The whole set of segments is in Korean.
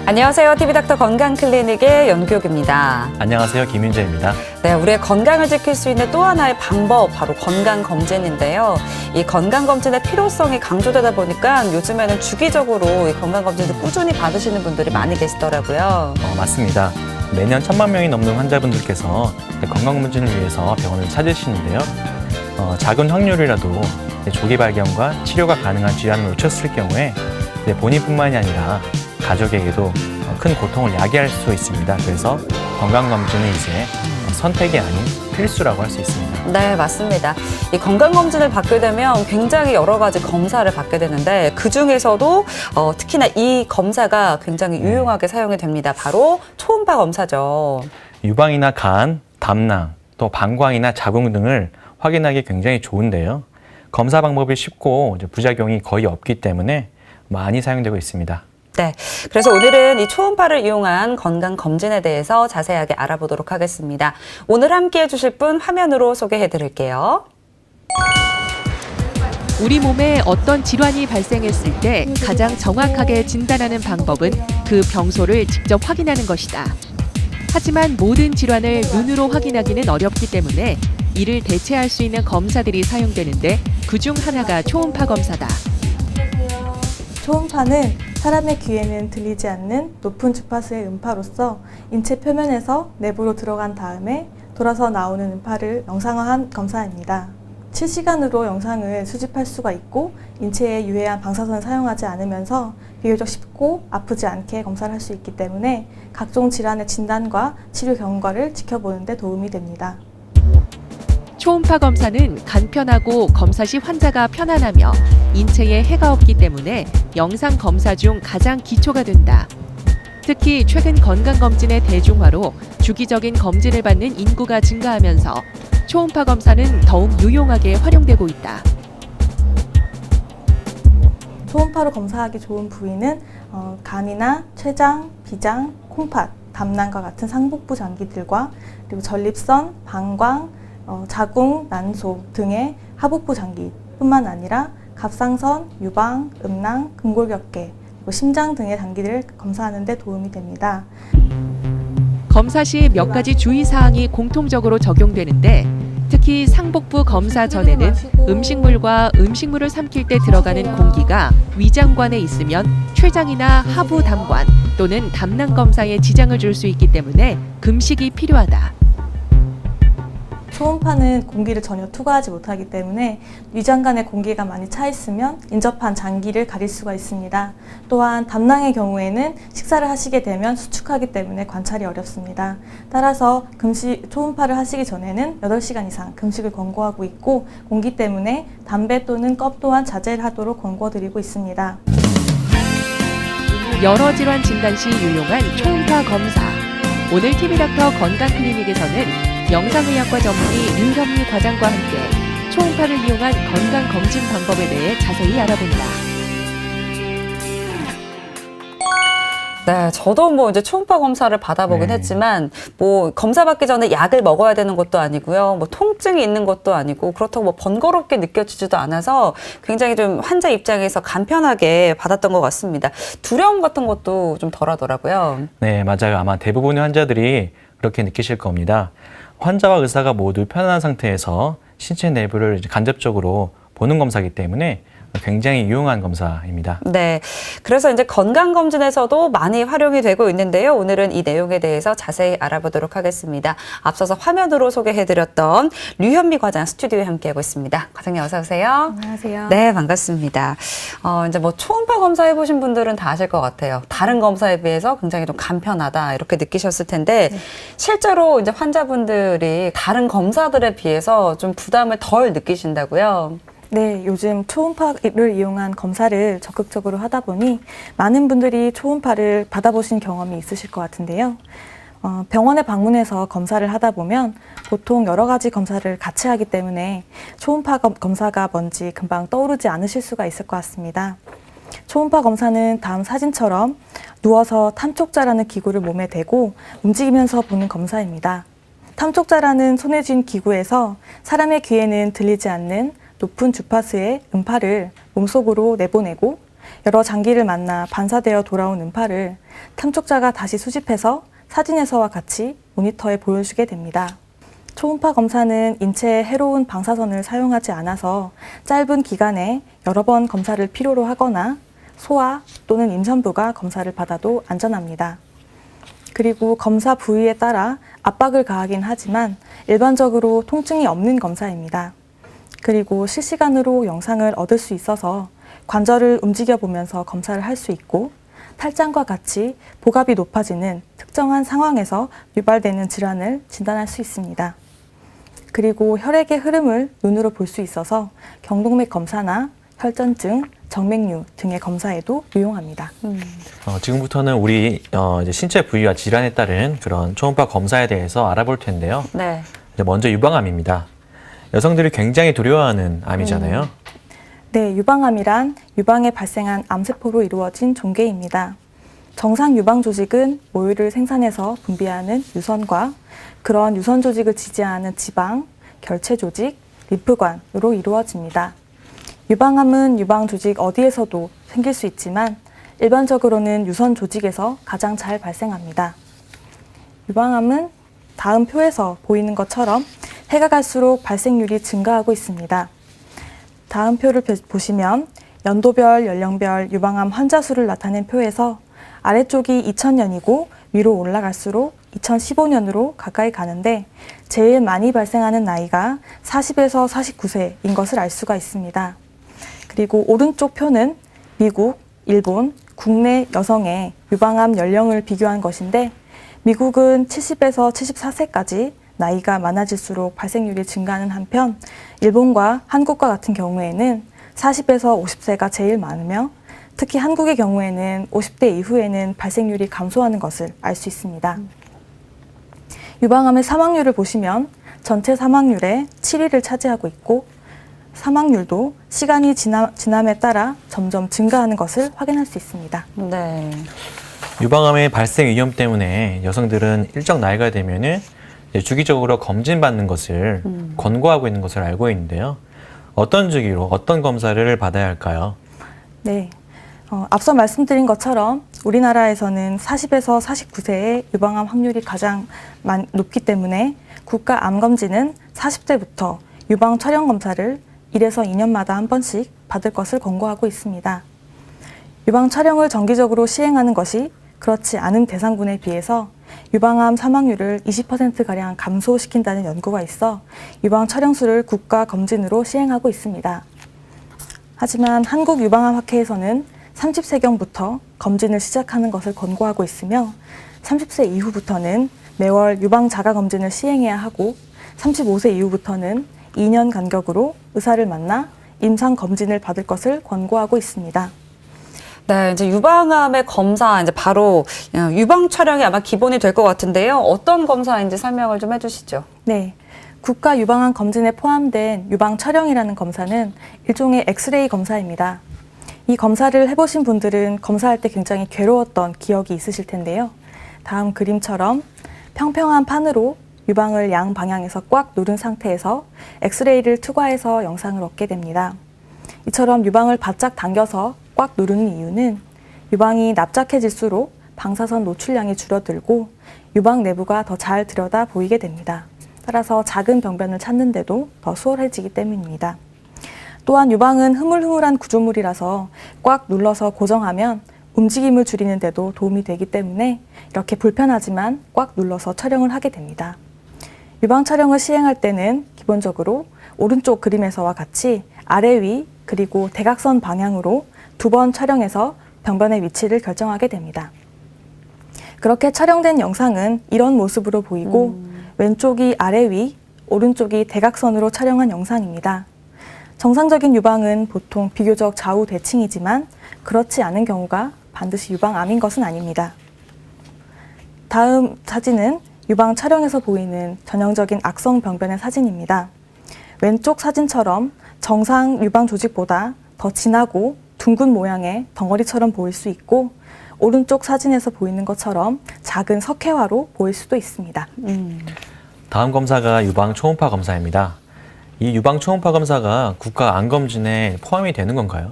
안녕하세요. TV닥터 건강클리닉의 연교육입니다. 안녕하세요. 김윤재입니다. 네, 우리의 건강을 지킬 수 있는 또 하나의 방법, 바로 건강검진인데요. 이 건강검진의 필요성이 강조되다 보니까 요즘에는 주기적으로 이 건강검진을 꾸준히 받으시는 분들이 많이 계시더라고요. 맞습니다. 매년 1,000만 명이 넘는 환자분들께서 건강검진을 위해서 병원을 찾으시는데요. 작은 확률이라도 조기 발견과 치료가 가능한 질환을 놓쳤을 경우에 본인뿐만이 아니라 가족에게도 큰 고통을 야기할 수 있습니다. 그래서 건강검진은 이제 선택이 아닌 필수라고 할 수 있습니다. 네, 맞습니다. 이 건강검진을 받게 되면 굉장히 여러 가지 검사를 받게 되는데 그중에서도 특히나 이 검사가 굉장히 유용하게 사용이 됩니다. 바로 초음파 검사죠. 유방이나 간, 담낭, 또 방광이나 자궁 등을 확인하기 굉장히 좋은데요. 검사 방법이 쉽고 부작용이 거의 없기 때문에 많이 사용되고 있습니다. 네, 그래서 오늘은 이 초음파를 이용한 건강검진에 대해서 자세하게 알아보도록 하겠습니다. 오늘 함께 해주실 분 화면으로 소개해 드릴게요. 우리 몸에 어떤 질환이 발생했을 때 가장 정확하게 진단하는 방법은 그 병소를 직접 확인하는 것이다. 하지만 모든 질환을 눈으로 확인하기는 어렵기 때문에 이를 대체할 수 있는 검사들이 사용되는데 그중 하나가 초음파 검사다. 초음파는 사람의 귀에는 들리지 않는 높은 주파수의 음파로서 인체 표면에서 내부로 들어간 다음에 돌아서 나오는 음파를 영상화한 검사입니다. 실시간으로 영상을 수집할 수가 있고 인체에 유해한 방사선을 사용하지 않으면서 비교적 쉽고 아프지 않게 검사를 할 수 있기 때문에 각종 질환의 진단과 치료 경과를 지켜보는 데 도움이 됩니다. 초음파 검사는 간편하고 검사 시 환자가 편안하며 인체에 해가 없기 때문에 영상 검사 중 가장 기초가 된다. 특히 최근 건강검진의 대중화로 주기적인 검진을 받는 인구가 증가하면서 초음파 검사는 더욱 유용하게 활용되고 있다. 초음파로 검사하기 좋은 부위는 간이나 췌장, 비장, 콩팥, 담낭과 같은 상복부 장기들과 그리고 전립선, 방광, 자궁, 난소 등의 하복부 장기뿐만 아니라 갑상선, 유방, 음낭, 근골격계, 그리고 심장 등의 장기들을 검사하는 데 도움이 됩니다. 검사 시 몇 가지 주의사항이 공통적으로 적용되는데 특히 상복부 검사 전에는 음식물과 음식물을 삼킬 때 들어가는 공기가 위장관에 있으면 췌장이나 하부 담관 또는 담낭 검사에 지장을 줄 수 있기 때문에 금식이 필요하다. 초음파는 공기를 전혀 투과하지 못하기 때문에 위장관에 공기가 많이 차 있으면 인접한 장기를 가릴 수가 있습니다. 또한 담낭의 경우에는 식사를 하시게 되면 수축하기 때문에 관찰이 어렵습니다. 따라서 초음파를 하시기 전에는 8시간 이상 금식을 권고하고 있고 공기 때문에 담배 또는 껌 또한 자제를 하도록 권고드리고 있습니다. 여러 질환 진단 시 유용한 초음파 검사. 오늘 TV닥터 건강클리닉에서는 영상의학과 전문의 류현미 과장과 함께 초음파를 이용한 건강검진 방법에 대해 자세히 알아본다. 네, 저도 이제 초음파 검사를 받아보긴 했지만 검사 받기 전에 약을 먹어야 되는 것도 아니고요. 통증이 있는 것도 아니고 그렇다고 번거롭게 느껴지지도 않아서 굉장히 좀 환자 입장에서 간편하게 받았던 것 같습니다. 두려움 같은 것도 좀 덜하더라고요. 네, 맞아요. 아마 대부분의 환자들이 그렇게 느끼실 겁니다. 환자와 의사가 모두 편안한 상태에서 신체 내부를 간접적으로 보는 검사이기 때문에 굉장히 유용한 검사입니다. 네, 그래서 이제 건강검진에서도 많이 활용이 되고 있는데요. 오늘은 이 내용에 대해서 자세히 알아보도록 하겠습니다. 앞서서 화면으로 소개해드렸던 류현미 과장 스튜디오에 함께하고 있습니다. 과장님 어서 오세요. 안녕하세요. 네, 반갑습니다. 이제 초음파 검사 해보신 분들은 다 아실 것 같아요. 다른 검사에 비해서 굉장히 좀 간편하다 이렇게 느끼셨을 텐데 실제로 이제 환자분들이 다른 검사들에 비해서 좀 부담을 덜 느끼신다고요? 네, 요즘 초음파를 이용한 검사를 적극적으로 하다 보니 많은 분들이 초음파를 받아보신 경험이 있으실 것 같은데요. 병원에 방문해서 검사를 하다 보면 보통 여러 가지 검사를 같이 하기 때문에 초음파 검사가 뭔지 금방 떠오르지 않으실 수가 있을 것 같습니다. 초음파 검사는 다음 사진처럼 누워서 탐촉자라는 기구를 몸에 대고 움직이면서 보는 검사입니다. 탐촉자라는 손에 쥔 기구에서 사람의 귀에는 들리지 않는 높은 주파수의 음파를 몸속으로 내보내고 여러 장기를 만나 반사되어 돌아온 음파를 탐촉자가 다시 수집해서 사진에서와 같이 모니터에 보여주게 됩니다. 초음파 검사는 인체에 해로운 방사선을 사용하지 않아서 짧은 기간에 여러 번 검사를 필요로 하거나 소아 또는 임산부가 검사를 받아도 안전합니다. 그리고 검사 부위에 따라 압박을 가하긴 하지만 일반적으로 통증이 없는 검사입니다. 그리고 실시간으로 영상을 얻을 수 있어서 관절을 움직여 보면서 검사를 할 수 있고 탈장과 같이 복압이 높아지는 특정한 상황에서 유발되는 질환을 진단할 수 있습니다. 그리고 혈액의 흐름을 눈으로 볼 수 있어서 경동맥 검사나 혈전증, 정맥류 등의 검사에도 유용합니다. 지금부터는 우리 이제 신체 부위와 질환에 따른 그런 초음파 검사에 대해서 알아볼 텐데요. 네. 이제 먼저 유방암입니다. 여성들이 굉장히 두려워하는 암이잖아요. 네, 유방암이란 유방에 발생한 암세포로 이루어진 종괴입니다. 정상 유방 조직은 모유를 생산해서 분비하는 유선과 그런 유선 조직을 지지하는 지방, 결체 조직, 림프관으로 이루어집니다. 유방암은 유방 조직 어디에서도 생길 수 있지만 일반적으로는 유선 조직에서 가장 잘 발생합니다. 유방암은 다음 표에서 보이는 것처럼 해가 갈수록 발생률이 증가하고 있습니다. 다음 표를 보시면 연도별, 연령별 유방암 환자 수를 나타낸 표에서 아래쪽이 2000년이고 위로 올라갈수록 2015년으로 가까이 가는데 제일 많이 발생하는 나이가 40에서 49세인 것을 알 수가 있습니다. 그리고 오른쪽 표는 미국, 일본, 국내 여성의 유방암 연령을 비교한 것인데 미국은 70에서 74세까지 나이가 많아질수록 발생률이 증가하는 한편 일본과 한국과 같은 경우에는 40에서 50세가 제일 많으며 특히 한국의 경우에는 50대 이후에는 발생률이 감소하는 것을 알 수 있습니다. 유방암의 사망률을 보시면 전체 사망률의 7위를 차지하고 있고 사망률도 시간이 지남에 따라 점점 증가하는 것을 확인할 수 있습니다. 네. 유방암의 발생 위험 때문에 여성들은 일정 나이가 되면은 이제 주기적으로 검진받는 것을 권고하고 있는 것을 알고 있는데요. 어떤 주기로 어떤 검사를 받아야 할까요? 네. 앞서 말씀드린 것처럼 우리나라에서는 40에서 49세의 유방암 확률이 가장 높기 때문에 국가암검진은 40대부터 유방 촬영 검사를 1에서 2년마다 한 번씩 받을 것을 권고하고 있습니다. 유방 촬영을 정기적으로 시행하는 것이 그렇지 않은 대상군에 비해서 유방암 사망률을 20%가량 감소시킨다는 연구가 있어 유방 촬영수를 국가 검진으로 시행하고 있습니다. 하지만 한국유방암학회에서는 30세경부터 검진을 시작하는 것을 권고하고 있으며 30세 이후부터는 매월 유방 자가 검진을 시행해야 하고 35세 이후부터는 2년 간격으로 의사를 만나 임상 검진을 받을 것을 권고하고 있습니다. 네, 이제 유방암의 검사, 이제 바로 유방 촬영이 아마 기본이 될 것 같은데요. 어떤 검사인지 설명을 좀 해주시죠. 네. 국가 유방암 검진에 포함된 유방 촬영이라는 검사는 일종의 엑스레이 검사입니다. 이 검사를 해보신 분들은 검사할 때 굉장히 괴로웠던 기억이 있으실 텐데요. 다음 그림처럼 평평한 판으로 유방을 양 방향에서 꽉 누른 상태에서 엑스레이를 투과해서 영상을 얻게 됩니다. 이처럼 유방을 바짝 당겨서 꽉 누르는 이유는 유방이 납작해질수록 방사선 노출량이 줄어들고 유방 내부가 더 잘 들여다 보이게 됩니다. 따라서 작은 병변을 찾는데도 더 수월해지기 때문입니다. 또한 유방은 흐물흐물한 구조물이라서 꽉 눌러서 고정하면 움직임을 줄이는 데도 도움이 되기 때문에 이렇게 불편하지만 꽉 눌러서 촬영을 하게 됩니다. 유방 촬영을 시행할 때는 기본적으로 오른쪽 그림에서와 같이 아래 위 그리고 대각선 방향으로 2번 촬영해서 병변의 위치를 결정하게 됩니다. 그렇게 촬영된 영상은 이런 모습으로 보이고 왼쪽이 아래 위, 오른쪽이 대각선으로 촬영한 영상입니다. 정상적인 유방은 보통 비교적 좌우 대칭이지만 그렇지 않은 경우가 반드시 유방암인 것은 아닙니다. 다음 사진은 유방 촬영에서 보이는 전형적인 악성 병변의 사진입니다. 왼쪽 사진처럼 정상 유방 조직보다 더 진하고 둥근 모양의 덩어리처럼 보일 수 있고 오른쪽 사진에서 보이는 것처럼 작은 석회화로 보일 수도 있습니다. 다음 검사가 유방 초음파 검사입니다. 이 유방 초음파 검사가 국가 암검진에 포함이 되는 건가요?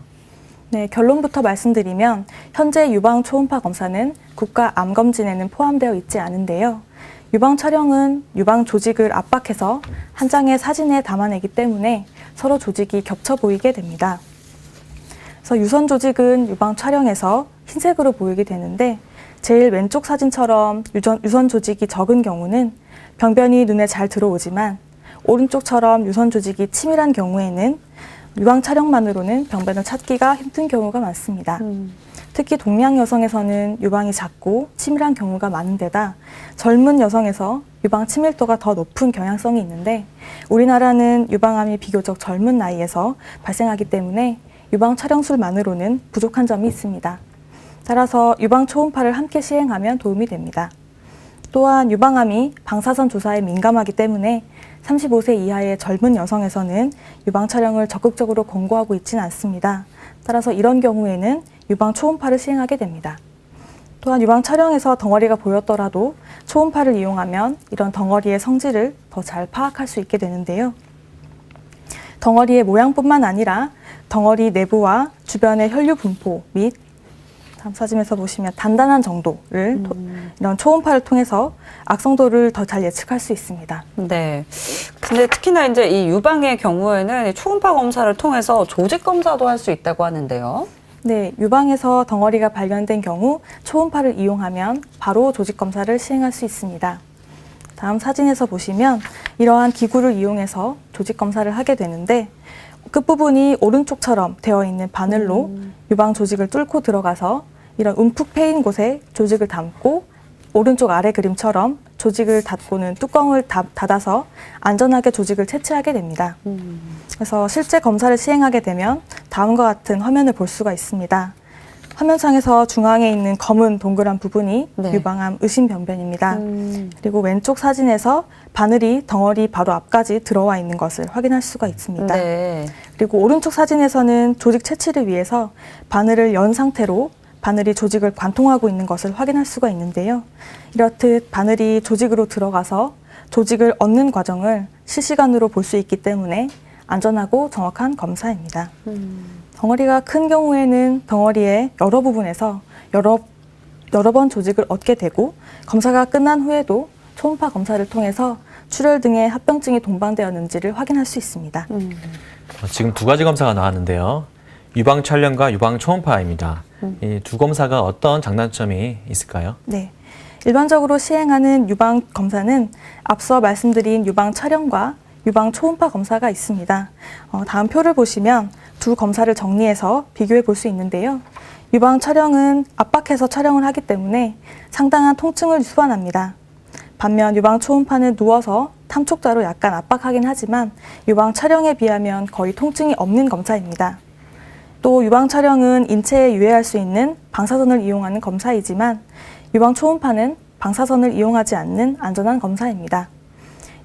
네, 결론부터 말씀드리면 현재 유방 초음파 검사는 국가 암 검진에는 포함되어 있지 않은데요. 유방 촬영은 유방 조직을 압박해서 한 장의 사진에 담아내기 때문에 서로 조직이 겹쳐 보이게 됩니다. 그래서 유선 조직은 유방 촬영에서 흰색으로 보이게 되는데 제일 왼쪽 사진처럼 유선 조직이 적은 경우는 병변이 눈에 잘 들어오지만 오른쪽처럼 유선 조직이 치밀한 경우에는 유방 촬영만으로는 병변을 찾기가 힘든 경우가 많습니다. 특히 동양 여성에서는 유방이 작고 치밀한 경우가 많은 데다 젊은 여성에서 유방 치밀도가 더 높은 경향성이 있는데 우리나라는 유방암이 비교적 젊은 나이에서 발생하기 때문에 유방 촬영술만으로는 부족한 점이 있습니다. 따라서 유방 초음파를 함께 시행하면 도움이 됩니다. 또한 유방암이 방사선 주사에 민감하기 때문에 35세 이하의 젊은 여성에서는 유방 촬영을 적극적으로 권고하고 있지는 않습니다. 따라서 이런 경우에는 유방 초음파를 시행하게 됩니다. 또한 유방 촬영에서 덩어리가 보였더라도 초음파를 이용하면 이런 덩어리의 성질을 더 잘 파악할 수 있게 되는데요. 덩어리의 모양뿐만 아니라 덩어리 내부와 주변의 혈류 분포 및 다음 사진에서 보시면 단단한 정도를 이런 초음파를 통해서 악성도를 더 잘 예측할 수 있습니다. 네. 근데 특히나 이제 이 유방의 경우에는 초음파 검사를 통해서 조직 검사도 할 수 있다고 하는데요. 네, 유방에서 덩어리가 발견된 경우 초음파를 이용하면 바로 조직 검사를 시행할 수 있습니다. 다음 사진에서 보시면 이러한 기구를 이용해서 조직 검사를 하게 되는데 끝부분이 오른쪽처럼 되어 있는 바늘로 유방 조직을 뚫고 들어가서 이런 움푹 패인 곳에 조직을 담고 오른쪽 아래 그림처럼 조직을 닫고는 뚜껑을 닫아서 안전하게 조직을 채취하게 됩니다. 그래서 실제 검사를 시행하게 되면 다음과 같은 화면을 볼 수가 있습니다. 화면상에서 중앙에 있는 검은 동그란 부분이 네. 유방암 의심병변입니다. 그리고 왼쪽 사진에서 바늘이 덩어리 바로 앞까지 들어와 있는 것을 확인할 수가 있습니다. 네. 그리고 오른쪽 사진에서는 조직 채취를 위해서 바늘을 연 상태로 바늘이 조직을 관통하고 있는 것을 확인할 수가 있는데요. 이렇듯 바늘이 조직으로 들어가서 조직을 얻는 과정을 실시간으로 볼 수 있기 때문에 안전하고 정확한 검사입니다. 덩어리가 큰 경우에는 덩어리의 여러 부분에서 여러 번 조직을 얻게 되고 검사가 끝난 후에도 초음파 검사를 통해서 출혈 등의 합병증이 동반되었는지를 확인할 수 있습니다. 지금 두 가지 검사가 나왔는데요. 유방 촬영과 유방 초음파입니다. 이 두 검사가 어떤 장단점이 있을까요? 네. 일반적으로 시행하는 유방 검사는 앞서 말씀드린 유방 촬영과 유방 초음파 검사가 있습니다. 다음 표를 보시면 두 검사를 정리해서 비교해 볼 수 있는데요. 유방 촬영은 압박해서 촬영을 하기 때문에 상당한 통증을 수반합니다. 반면 유방 초음파는 누워서 탐촉자로 약간 압박하긴 하지만 유방 촬영에 비하면 거의 통증이 없는 검사입니다. 또 유방 촬영은 인체에 유해할 수 있는 방사선을 이용하는 검사이지만 유방 초음파는 방사선을 이용하지 않는 안전한 검사입니다.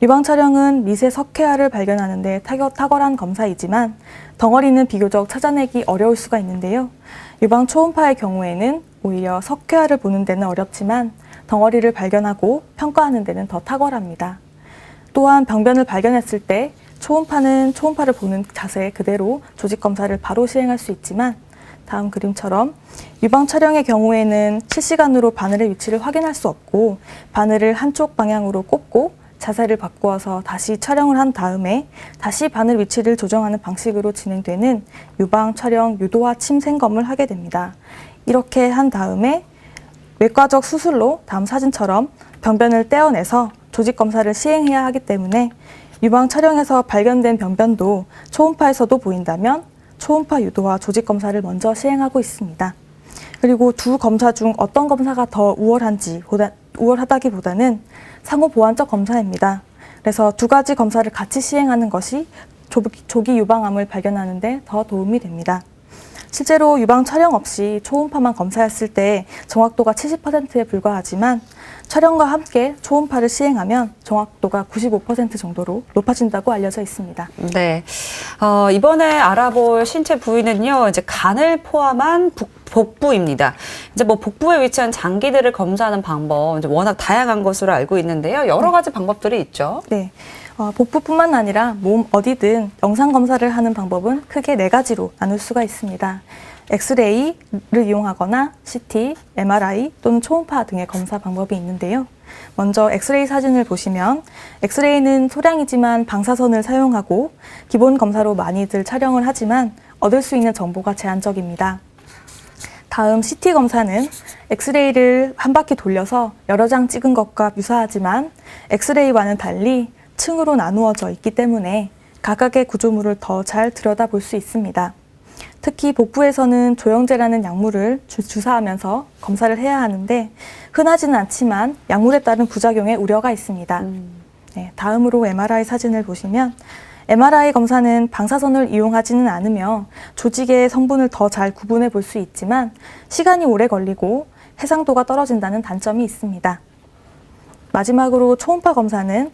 유방 촬영은 미세 석회화를 발견하는 데 탁월한 검사이지만 덩어리는 비교적 찾아내기 어려울 수가 있는데요. 유방 초음파의 경우에는 오히려 석회화를 보는 데는 어렵지만 덩어리를 발견하고 평가하는 데는 더 탁월합니다. 또한 병변을 발견했을 때 초음파는 초음파를 보는 자세 그대로 조직 검사를 바로 시행할 수 있지만 다음 그림처럼 유방 촬영의 경우에는 실시간으로 바늘의 위치를 확인할 수 없고 바늘을 한쪽 방향으로 꼽고 자세를 바꾸어서 다시 촬영을 한 다음에 다시 바늘 위치를 조정하는 방식으로 진행되는 유방 촬영 유도화 침생검을 하게 됩니다. 이렇게 한 다음에 외과적 수술로 다음 사진처럼 병변을 떼어내서 조직 검사를 시행해야 하기 때문에 유방 촬영에서 발견된 병변도 초음파에서도 보인다면 초음파 유도화 조직 검사를 먼저 시행하고 있습니다. 그리고 두 검사 중 어떤 검사가 더 우월하다기보다는 상호 보완적 검사입니다. 그래서 두 가지 검사를 같이 시행하는 것이 조기 유방암을 발견하는 데 더 도움이 됩니다. 실제로 유방 촬영 없이 초음파만 검사했을 때 정확도가 70%에 불과하지만 촬영과 함께 초음파를 시행하면 정확도가 95% 정도로 높아진다고 알려져 있습니다. 네. 이번에 알아볼 신체 부위는요, 이제 간을 포함한 복부입니다. 이제 뭐 복부에 위치한 장기들을 검사하는 방법, 이제 워낙 다양한 것으로 알고 있는데요. 여러 가지 방법들이 있죠. 네. 복부뿐만 아니라 몸 어디든 영상 검사를 하는 방법은 크게 4가지로 나눌 수가 있습니다. 엑스레이를 이용하거나 CT, MRI 또는 초음파 등의 검사 방법이 있는데요. 먼저 엑스레이 사진을 보시면 엑스레이는 소량이지만 방사선을 사용하고 기본 검사로 많이들 촬영을 하지만 얻을 수 있는 정보가 제한적입니다. 다음 CT 검사는 엑스레이를 한 바퀴 돌려서 여러 장 찍은 것과 유사하지만 엑스레이와는 달리 층으로 나누어져 있기 때문에 각각의 구조물을 더 잘 들여다볼 수 있습니다. 특히 복부에서는 조영제라는 약물을 주사하면서 검사를 해야 하는데 흔하지는 않지만 약물에 따른 부작용에 우려가 있습니다. 네, 다음으로 MRI 사진을 보시면 MRI 검사는 방사선을 이용하지는 않으며 조직의 성분을 더 잘 구분해 볼 수 있지만 시간이 오래 걸리고 해상도가 떨어진다는 단점이 있습니다. 마지막으로 초음파 검사는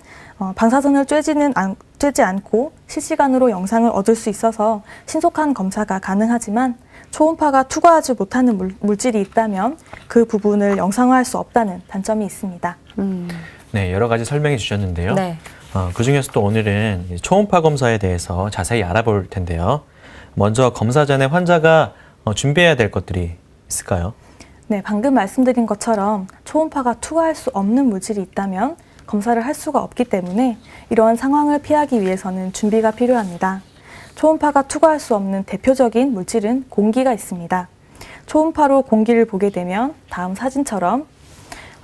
방사선을 쬐지 않고 실시간으로 영상을 얻을 수 있어서 신속한 검사가 가능하지만 초음파가 투과하지 못하는 물질이 있다면 그 부분을 영상화할 수 없다는 단점이 있습니다. 네, 여러 가지 설명해 주셨는데요. 네. 그중에서도 오늘은 초음파 검사에 대해서 자세히 알아볼 텐데요. 먼저 검사 전에 환자가 준비해야 될 것들이 있을까요? 네, 방금 말씀드린 것처럼 초음파가 투과할 수 없는 물질이 있다면 검사를 할 수가 없기 때문에 이러한 상황을 피하기 위해서는 준비가 필요합니다. 초음파가 투과할 수 없는 대표적인 물질은 공기가 있습니다. 초음파로 공기를 보게 되면 다음 사진처럼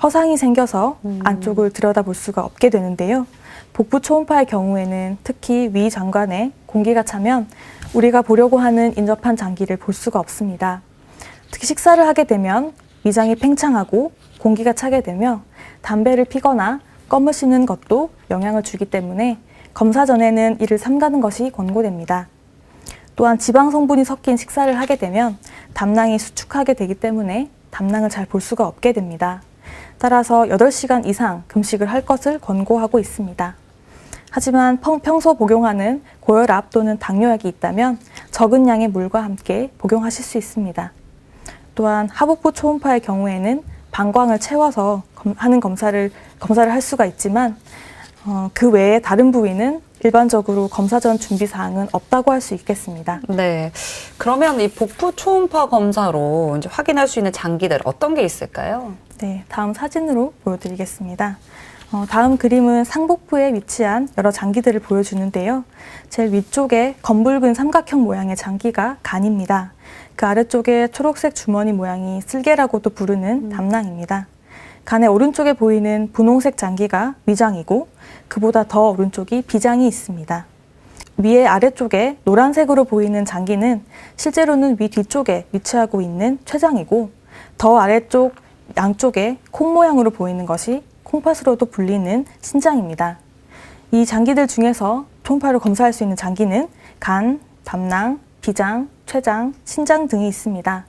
허상이 생겨서 안쪽을 들여다볼 수가 없게 되는데요. 복부 초음파의 경우에는 특히 위 장관에 공기가 차면 우리가 보려고 하는 인접한 장기를 볼 수가 없습니다. 특히 식사를 하게 되면 위장이 팽창하고 공기가 차게 되며 담배를 피거나 껌을 씹는 것도 영향을 주기 때문에 검사 전에는 이를 삼가는 것이 권고됩니다. 또한 지방 성분이 섞인 식사를 하게 되면 담낭이 수축하게 되기 때문에 담낭을 잘 볼 수가 없게 됩니다. 따라서 8시간 이상 금식을 할 것을 권고하고 있습니다. 하지만 평소 복용하는 고혈압 또는 당뇨약이 있다면 적은 양의 물과 함께 복용하실 수 있습니다. 또한 하복부 초음파의 경우에는 방광을 채워서 하는 검사를 할 수가 있지만 그 외에 다른 부위는 일반적으로 검사 전 준비 사항은 없다고 할 수 있겠습니다. 네. 그러면 이 복부 초음파 검사로 이제 확인할 수 있는 장기들 어떤 게 있을까요? 네, 다음 사진으로 보여드리겠습니다. 다음 그림은 상복부에 위치한 여러 장기들을 보여주는데요. 제일 위쪽에 검붉은 삼각형 모양의 장기가 간입니다. 그 아래쪽에 초록색 주머니 모양이 쓸개라고도 부르는 담낭입니다. 간의 오른쪽에 보이는 분홍색 장기가 위장이고 그보다 더 오른쪽이 비장이 있습니다. 위에 아래쪽에 노란색으로 보이는 장기는 실제로는 위 뒤쪽에 위치하고 있는 췌장이고 더 아래쪽 양쪽에 콩 모양으로 보이는 것이 콩팥으로도 불리는 신장입니다. 이 장기들 중에서 초음파로 검사할 수 있는 장기는 간, 담낭, 비장, 췌장, 신장 등이 있습니다.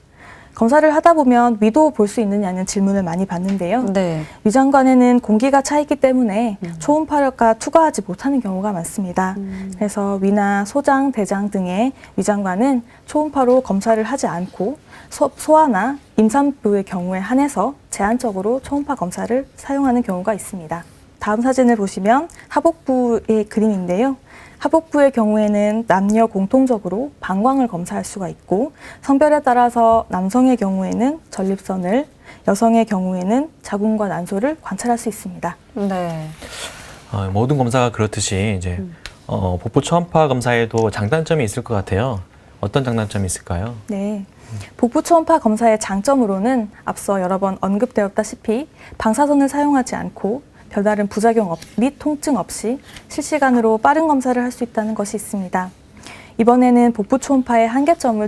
검사를 하다 보면 위도 볼 수 있느냐는 질문을 많이 받는데요. 네. 위장관에는 공기가 차 있기 때문에 초음파가 투과하지 못하는 경우가 많습니다. 그래서 위나 소장, 대장 등의 위장관은 초음파로 검사를 하지 않고 소아나 임산부의 경우에 한해서 제한적으로 초음파 검사를 사용하는 경우가 있습니다. 다음 사진을 보시면 하복부의 그림인데요. 하복부의 경우에는 남녀 공통적으로 방광을 검사할 수가 있고 성별에 따라서 남성의 경우에는 전립선을, 여성의 경우에는 자궁과 난소를 관찰할 수 있습니다. 네. 모든 검사가 그렇듯이 이제 복부 초음파 검사에도 장단점이 있을 것 같아요. 어떤 장단점이 있을까요? 네. 복부 초음파 검사의 장점으로는 앞서 여러 번 언급되었다시피 방사선을 사용하지 않고 별다른 부작용 및 통증 없이 실시간으로 빠른 검사를 할 수 있다는 것이 있습니다. 이번에는 복부 초음파의 한계점을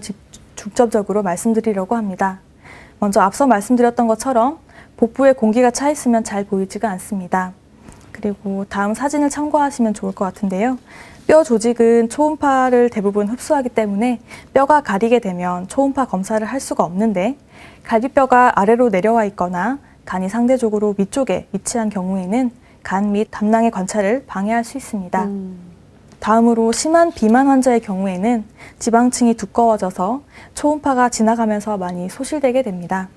중점적으로 말씀드리려고 합니다. 먼저 앞서 말씀드렸던 것처럼 복부에 공기가 차 있으면 잘 보이지가 않습니다. 그리고 다음 사진을 참고하시면 좋을 것 같은데요. 뼈 조직은 초음파를 대부분 흡수하기 때문에 뼈가 가리게 되면 초음파 검사를 할 수가 없는데 갈비뼈가 아래로 내려와 있거나 간이 상대적으로 위쪽에 위치한 경우에는 간 및 담낭의 관찰을 방해할 수 있습니다. 다음으로 심한 비만 환자의 경우에는 지방층이 두꺼워져서 초음파가 지나가면서 많이 소실되게 됩니다.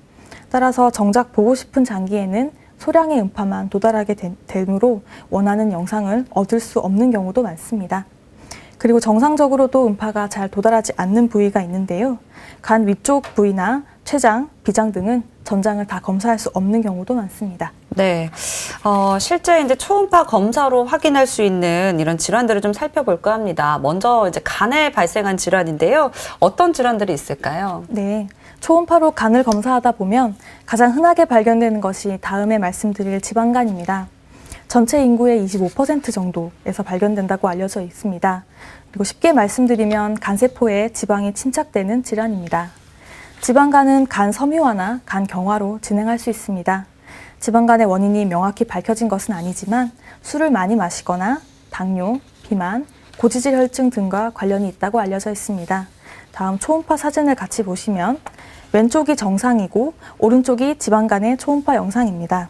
따라서 정작 보고 싶은 장기에는 소량의 음파만 도달하게 되므로 원하는 영상을 얻을 수 없는 경우도 많습니다. 그리고 정상적으로도 음파가 잘 도달하지 않는 부위가 있는데요. 간 위쪽 부위나 췌장, 비장 등은 전장을 다 검사할 수 없는 경우도 많습니다. 네. 실제 이제 초음파 검사로 확인할 수 있는 이런 질환들을 좀 살펴볼까 합니다. 먼저 이제 간에 발생한 질환인데요. 어떤 질환들이 있을까요? 네. 초음파로 간을 검사하다 보면 가장 흔하게 발견되는 것이 다음에 말씀드릴 지방간입니다. 전체 인구의 25% 정도에서 발견된다고 알려져 있습니다. 그리고 쉽게 말씀드리면 간세포에 지방이 침착되는 질환입니다. 지방간은 간 섬유화나 간 경화로 진행할 수 있습니다. 지방간의 원인이 명확히 밝혀진 것은 아니지만 술을 많이 마시거나 당뇨, 비만, 고지질 혈증 등과 관련이 있다고 알려져 있습니다. 다음 초음파 사진을 같이 보시면 왼쪽이 정상이고 오른쪽이 지방간의 초음파 영상입니다.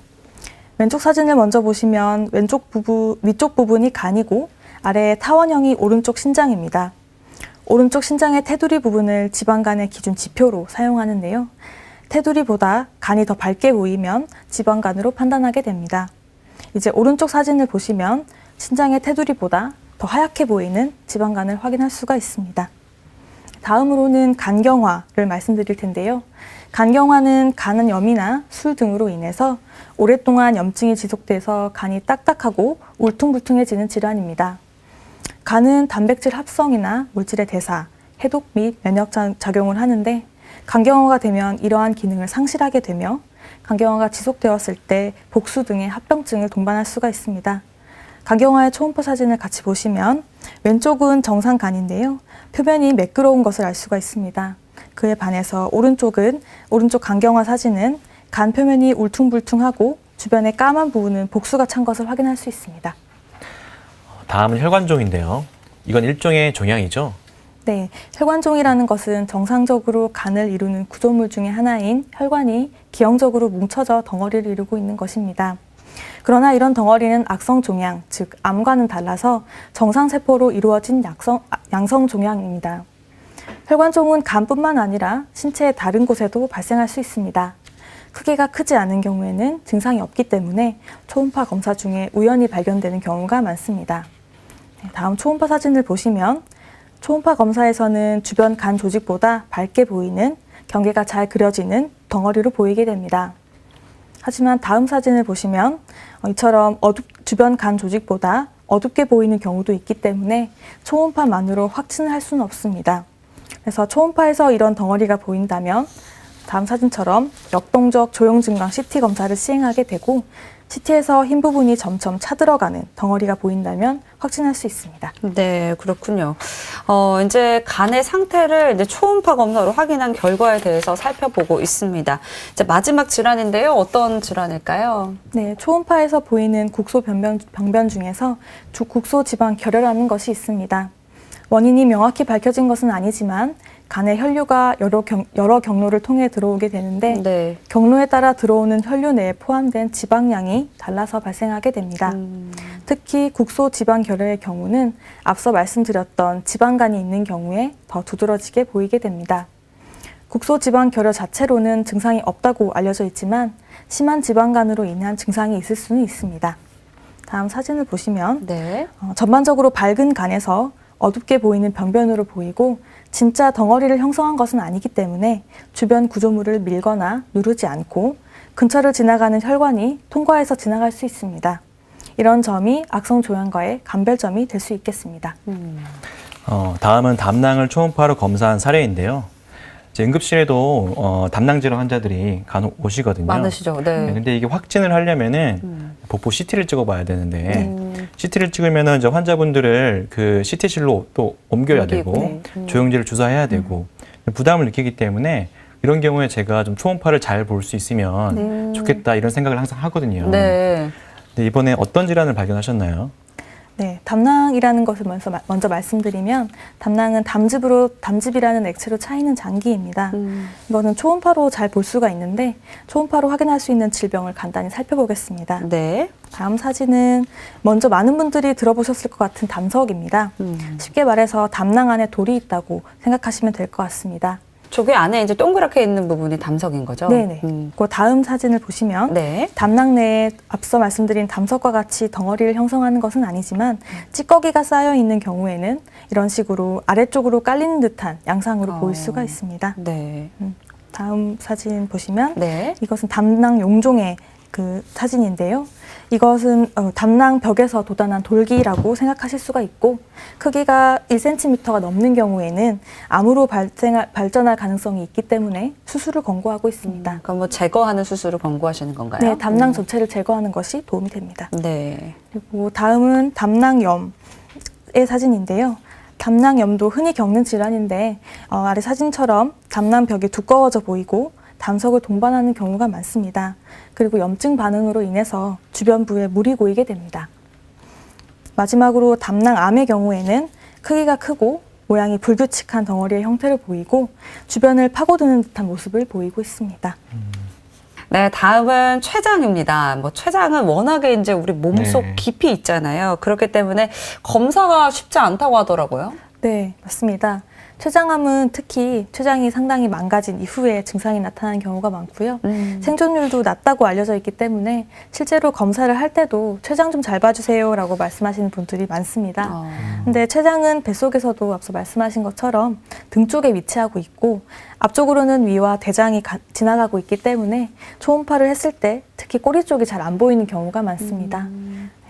왼쪽 사진을 먼저 보시면 위쪽 부분이 간이고 아래에 타원형이 오른쪽 신장입니다. 오른쪽 신장의 테두리 부분을 지방간의 기준 지표로 사용하는데요. 테두리보다 간이 더 밝게 보이면 지방간으로 판단하게 됩니다. 이제 오른쪽 사진을 보시면 신장의 테두리보다 더 하얗게 보이는 지방간을 확인할 수가 있습니다. 다음으로는 간경화를 말씀드릴 텐데요. 간경화는 간은 염이나 술 등으로 인해서 오랫동안 염증이 지속돼서 간이 딱딱하고 울퉁불퉁해지는 질환입니다. 간은 단백질 합성이나 물질의 대사, 해독 및 면역 작용을 하는데 간경화가 되면 이러한 기능을 상실하게 되며 간경화가 지속되었을 때 복수 등의 합병증을 동반할 수가 있습니다. 간경화의 초음파 사진을 같이 보시면 왼쪽은 정상 간인데요. 표면이 매끄러운 것을 알 수가 있습니다. 그에 반해서 오른쪽 간경화 사진은 간 표면이 울퉁불퉁하고 주변의 까만 부분은 복수가 찬 것을 확인할 수 있습니다. 다음은 혈관종인데요. 이건 일종의 종양이죠? 네, 혈관종이라는 것은 정상적으로 간을 이루는 구조물 중에 하나인 혈관이 기형적으로 뭉쳐져 덩어리를 이루고 있는 것입니다. 그러나 이런 덩어리는 악성종양, 즉 암과는 달라서 정상세포로 이루어진 양성종양입니다. 혈관종은 간뿐만 아니라 신체의 다른 곳에도 발생할 수 있습니다. 크기가 크지 않은 경우에는 증상이 없기 때문에 초음파 검사 중에 우연히 발견되는 경우가 많습니다. 다음 초음파 사진을 보시면 초음파 검사에서는 주변 간 조직보다 밝게 보이는 경계가 잘 그려지는 덩어리로 보이게 됩니다. 하지만 다음 사진을 보시면 이처럼 주변 간 조직보다 어둡게 보이는 경우도 있기 때문에 초음파만으로 확진을 할 수는 없습니다. 그래서 초음파에서 이런 덩어리가 보인다면 다음 사진처럼 역동적 조형증강 CT 검사를 시행하게 되고 CT에서 흰 부분이 점점 차들어가는 덩어리가 보인다면 확진할 수 있습니다. 네, 그렇군요. 이제 간의 상태를 이제 초음파 검사로 확인한 결과에 대해서 살펴보고 있습니다. 이제 마지막 질환인데요. 어떤 질환일까요? 네, 초음파에서 보이는 국소 병변 중에서 국소 지방 결혈이라는 것이 있습니다. 원인이 명확히 밝혀진 것은 아니지만 간의 혈류가 여러 경로를 통해 들어오게 되는데 네. 경로에 따라 들어오는 혈류 내에 포함된 지방량이 달라서 발생하게 됩니다. 특히 국소 지방 결혈의 경우는 앞서 말씀드렸던 지방간이 있는 경우에 더 두드러지게 보이게 됩니다. 국소 지방 결혈 자체로는 증상이 없다고 알려져 있지만 심한 지방간으로 인한 증상이 있을 수는 있습니다. 다음 사진을 보시면 네. 전반적으로 밝은 간에서 어둡게 보이는 병변으로 보이고 진짜 덩어리를 형성한 것은 아니기 때문에 주변 구조물을 밀거나 누르지 않고 근처를 지나가는 혈관이 통과해서 지나갈 수 있습니다. 이런 점이 악성종양과의 감별점이 될 수 있겠습니다. 다음은 담낭을 초음파로 검사한 사례인데요. 이제 응급실에도 담낭 질환 환자들이 간혹 오시거든요. 많으시죠. 네. 근데 이게 확진을 하려면은 복부 CT를 찍어봐야 되는데 CT를 찍으면은 이제 환자분들을 그 CT실로 또 옮겨야 되고 조영제를 주사해야 되고 부담을 느끼기 때문에 이런 경우에 제가 좀 초음파를 잘 볼 수 있으면 좋겠다 이런 생각을 항상 하거든요. 네. 근데 이번에 어떤 질환을 발견하셨나요? 네, 담낭이라는 것을 먼저 말씀드리면 담낭은 담즙이라는 액체로 차이는 장기입니다. 이거는 초음파로 잘 볼 수가 있는데 초음파로 확인할 수 있는 질병을 간단히 살펴보겠습니다. 네. 다음 사진은 먼저 많은 분들이 들어보셨을 것 같은 담석입니다. 쉽게 말해서 담낭 안에 돌이 있다고 생각하시면 될 것 같습니다. 저게 안에 이제 동그랗게 있는 부분이 담석인 거죠? 네네. 그 다음 사진을 보시면 네. 담낭 내에 앞서 말씀드린 담석과 같이 덩어리를 형성하는 것은 아니지만 찌꺼기가 쌓여 있는 경우에는 이런 식으로 아래쪽으로 깔리는 듯한 양상으로 보일 수가 있습니다. 네. 다음 사진 보시면 네. 이것은 담낭 용종의 그 사진인데요. 이것은 담낭 벽에서 돋아난 돌기라고 생각하실 수가 있고 크기가 1cm가 넘는 경우에는 암으로 발전할 가능성이 있기 때문에 수술을 권고하고 있습니다. 그럼 뭐 제거하는 수술을 권고하시는 건가요? 네, 담낭 전체를 제거하는 것이 도움이 됩니다. 네. 그리고 다음은 담낭염의 사진인데요. 담낭염도 흔히 겪는 질환인데 아래 사진처럼 담낭벽이 두꺼워져 보이고 담석을 동반하는 경우가 많습니다. 그리고 염증 반응으로 인해서 주변부에 물이 고이게 됩니다. 마지막으로 담낭암의 경우에는 크기가 크고 모양이 불규칙한 덩어리의 형태를 보이고 주변을 파고드는 듯한 모습을 보이고 있습니다. 네, 다음은 췌장입니다. 뭐 췌장은 워낙에 이제 우리 몸속 네. 깊이 있잖아요. 그렇기 때문에 검사가 쉽지 않다고 하더라고요. 네, 맞습니다. 췌장암은 특히 췌장이 상당히 망가진 이후에 증상이 나타나는 경우가 많고요. 생존율도 낮다고 알려져 있기 때문에 실제로 검사를 할 때도 췌장 좀 잘 봐주세요 라고 말씀하시는 분들이 많습니다. 근데 췌장은 뱃속에서도 앞서 말씀하신 것처럼 등 쪽에 위치하고 있고 앞쪽으로는 위와 대장이 지나가고 있기 때문에 초음파를 했을 때 특히 꼬리 쪽이 잘 안 보이는 경우가 많습니다.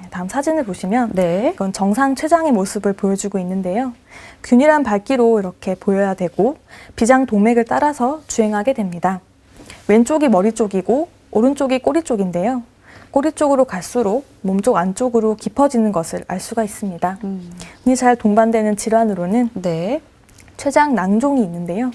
다음 사진을 보시면 네. 이건 정상 췌장의 모습을 보여주고 있는데요. 균일한 밝기로 이렇게 보여야 되고 비장 동맥을 따라서 주행하게 됩니다. 왼쪽이 머리 쪽이고 오른쪽이 꼬리 쪽인데요. 꼬리 쪽으로 갈수록 몸쪽 안쪽으로 깊어지는 것을 알 수가 있습니다. 이 잘 동반되는 질환으로는 네. 췌장 낭종이 있는데요.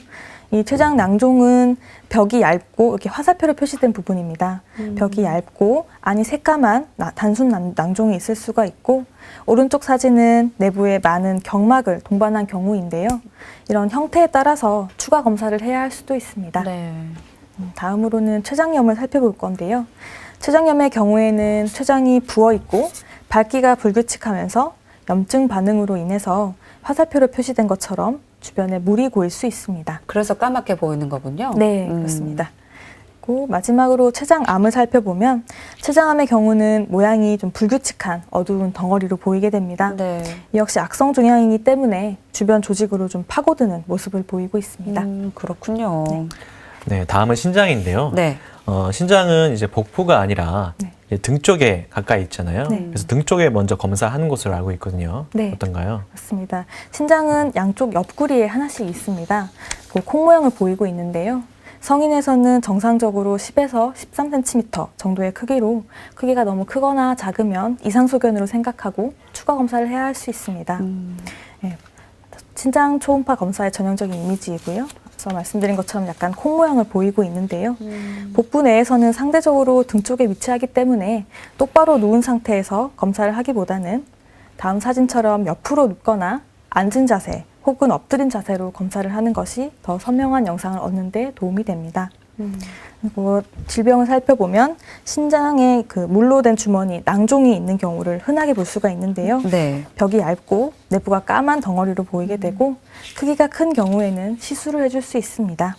이 췌장 낭종은 벽이 얇고 이렇게 화살표로 표시된 부분입니다. 벽이 얇고 안이 새까만 단순 낭종이 있을 수가 있고 오른쪽 사진은 내부에 많은 경막을 동반한 경우인데요. 이런 형태에 따라서 추가 검사를 해야 할 수도 있습니다. 네. 다음으로는 췌장염을 살펴볼 건데요. 췌장염의 경우에는 췌장이 부어 있고 밝기가 불규칙하면서 염증 반응으로 인해서 화살표로 표시된 것처럼 주변에 물이 고일 수 있습니다. 그래서 까맣게 보이는 거군요. 네, 그렇습니다. 그리고 마지막으로 췌장암을 살펴보면 췌장암의 경우는 모양이 좀 불규칙한 어두운 덩어리로 보이게 됩니다. 네. 이 역시 악성 종양이기 때문에 주변 조직으로 좀 파고드는 모습을 보이고 있습니다. 그렇군요. 네, 다음은 신장인데요. 네. 신장은 이제 복부가 아니라 네. 이제 등 쪽에 가까이 있잖아요. 네. 그래서 등 쪽에 먼저 검사하는 것으로 알고 있거든요. 네. 어떤가요? 맞습니다. 신장은 양쪽 옆구리에 하나씩 있습니다. 그 콩 모양을 보이고 있는데요. 성인에서는 정상적으로 10에서 13cm 정도의 크기가 너무 크거나 작으면 이상소견으로 생각하고 추가 검사를 해야 할 수 있습니다. 네. 신장 초음파 검사의 전형적인 이미지이고요. 앞서 말씀드린 것처럼 약간 콩 모양을 보이고 있는데요. 복부 내에서는 상대적으로 등 쪽에 위치하기 때문에 똑바로 누운 상태에서 검사를 하기보다는 다음 사진처럼 옆으로 눕거나 앉은 자세 혹은 엎드린 자세로 검사를 하는 것이 더 선명한 영상을 얻는 데 도움이 됩니다. 그리고 질병을 살펴보면 신장에 그 물로 된 주머니, 낭종이 있는 경우를 흔하게 볼 수가 있는데요. 네. 벽이 얇고 내부가 까만 덩어리로 보이게 되고 크기가 큰 경우에는 시술을 해줄 수 있습니다.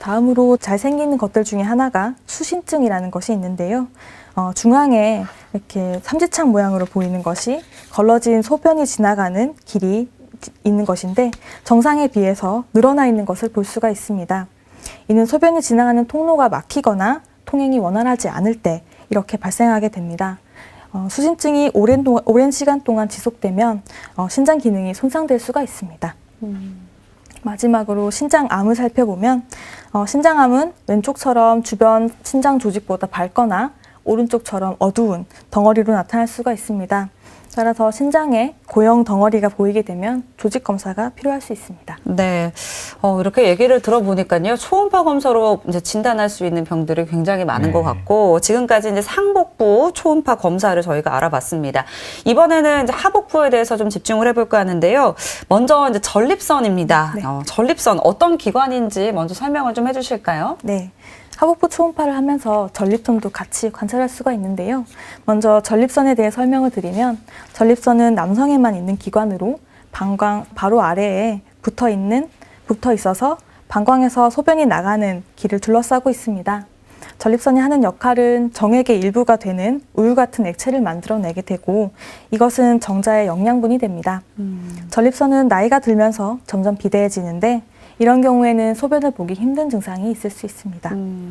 다음으로 잘 생기는 것들 중에 하나가 수신증이라는 것이 있는데요. 중앙에 이렇게 삼지창 모양으로 보이는 것이 걸러진 소변이 지나가는 길이 있는 것인데 정상에 비해서 늘어나 있는 것을 볼 수가 있습니다. 이는 소변이 지나가는 통로가 막히거나 통행이 원활하지 않을 때 이렇게 발생하게 됩니다. 수신증이 오랜 시간 동안 지속되면 신장 기능이 손상될 수가 있습니다. 마지막으로 신장암을 살펴보면 신장암은 왼쪽처럼 주변 신장 조직보다 밝거나 오른쪽처럼 어두운 덩어리로 나타날 수가 있습니다. 따라서 신장에 고형 덩어리가 보이게 되면 조직 검사가 필요할 수 있습니다. 네. 이렇게 얘기를 들어보니까요. 초음파 검사로 이제 진단할 수 있는 병들이 굉장히 많은 네. 것 같고, 지금까지 이제 상복부 초음파 검사를 저희가 알아봤습니다. 이번에는 이제 하복부에 대해서 좀 집중을 해볼까 하는데요. 먼저 이제 전립선입니다. 네. 전립선 어떤 기관인지 먼저 설명을 좀 해주실까요? 네. 하복부 초음파를 하면서 전립선도 같이 관찰할 수가 있는데요. 먼저 전립선에 대해 설명을 드리면 전립선은 남성에만 있는 기관으로 방광 바로 아래에 붙어 있어서 방광에서 소변이 나가는 길을 둘러싸고 있습니다. 전립선이 하는 역할은 정액의 일부가 되는 우유 같은 액체를 만들어내게 되고 이것은 정자의 영양분이 됩니다. 전립선은 나이가 들면서 점점 비대해지는데 이런 경우에는 소변을 보기 힘든 증상이 있을 수 있습니다.